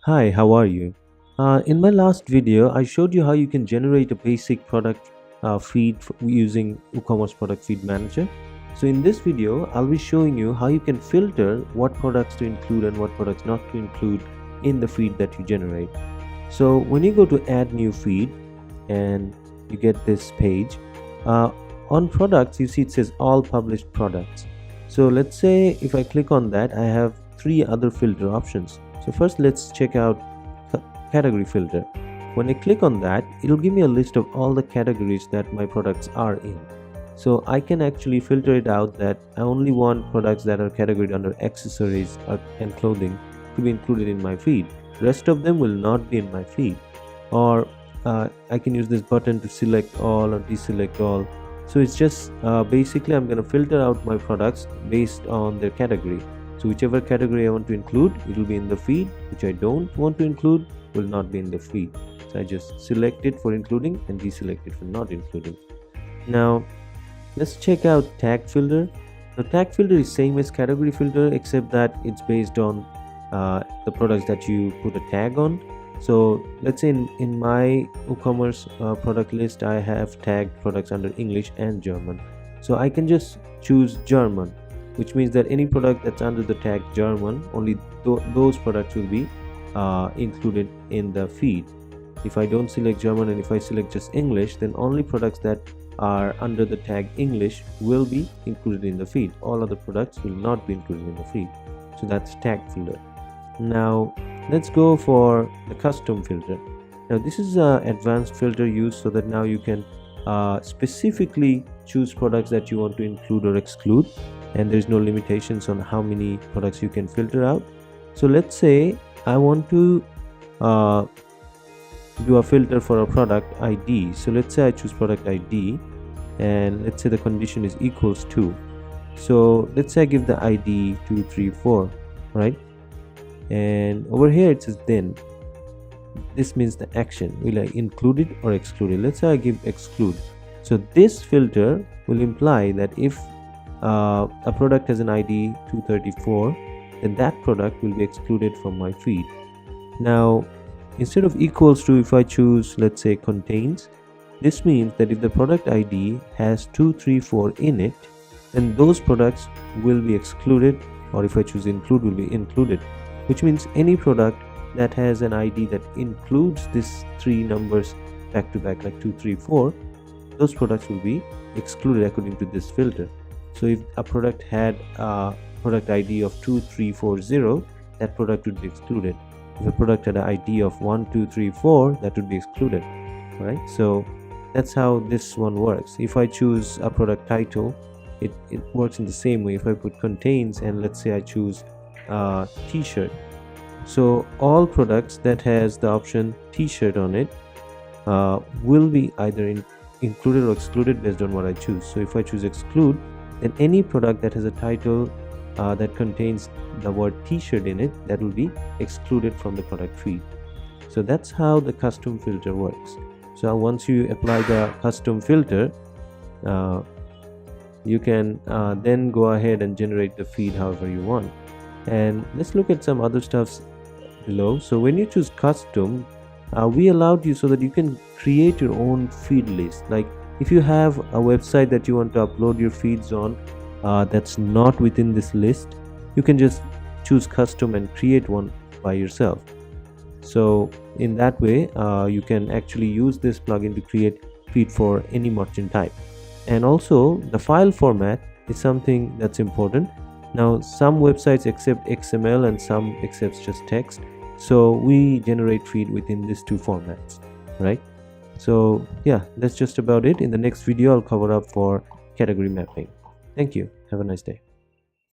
Hi, how are you? In my last video, I showed you how you can generate a basic product feed using WooCommerce Product Feed Manager. So in this video, I'll be showing you how you can filter what products to include and what products not to include in the feed that you generate. So when you go to add new feed and you get this page, uh, on products, you see it says all published products. So let's say if I click on that, I have three other filter options. So first let's check out category filter. When I click on that, it'll give me a list of all the categories that my products are in. So I can actually filter it out that I only want products that are categorized under accessories and clothing to be included in my feed. Rest of them will not be in my feed. Or I can use this button to select all or deselect all. So it's just basically I'm going to filter out my products based on their category. So whichever category I want to include, it will be in the feed. Which I don't want to include will not be in the feed. So I just select it for including and deselect it for not including. Now let's check out tag filter. The tag filter is same as category filter, except that it's based on the products that you put a tag on. So let's say in my WooCommerce product list, I have tagged products under English and German. So I can just choose German, which means that any product that's under the tag German, only those products will be included in the feed. If I don't select German and if I select just English, then only products that are under the tag English will be included in the feed. All other products will not be included in the feed. So that's tag filter. Now let's go for the custom filter. Now this is an advanced filter used so that now you can specifically choose products that you want to include or exclude, and there's no limitations on how many products you can filter out. So let's say I want to do a filter for a product ID. So let's say I choose product ID, and let's say the condition is equals to. So let's say I give the ID 234, right? And over here it says then. This means the action. Will I include it or exclude it? Let's say I give exclude. So this filter will imply that if a product has an ID 234, then that product will be excluded from my feed. Now instead of equals to, if I choose let's say contains, this means that if the product ID has 234 in it, then those products will be excluded, or if I choose include, will be included, which means any product that has an ID that includes these three numbers back to back like 234, those products will be excluded according to this filter. So if a product had a product ID of 2340, that product would be excluded. If a product had an ID of 1234, that would be excluded, right? So that's how this one works. If I choose a product title, it works in the same way. If I put contains and let's say I choose t-shirt, so all products that has the option t-shirt on it will be either included or excluded based on what I choose. So if I choose exclude, then any product that has a title that contains the word t-shirt in it, that will be excluded from the product feed. So that's how the custom filter works. So once you apply the custom filter, you can then go ahead and generate the feed however you want. And let's look at some other stuffs below. So when you choose custom, we allowed you so that you can create your own feed list. Like if you have a website that you want to upload your feeds on that's not within this list, you can just choose custom and create one by yourself. So in that way you can actually use this plugin to create feed for any merchant type. And also the file format is something that's important. Now some websites accept XML and some accepts just text, so we generate feed within these two formats, right? So yeah, that's just about it. In the next video I'll cover up for category mapping. Thank you. Have a nice day.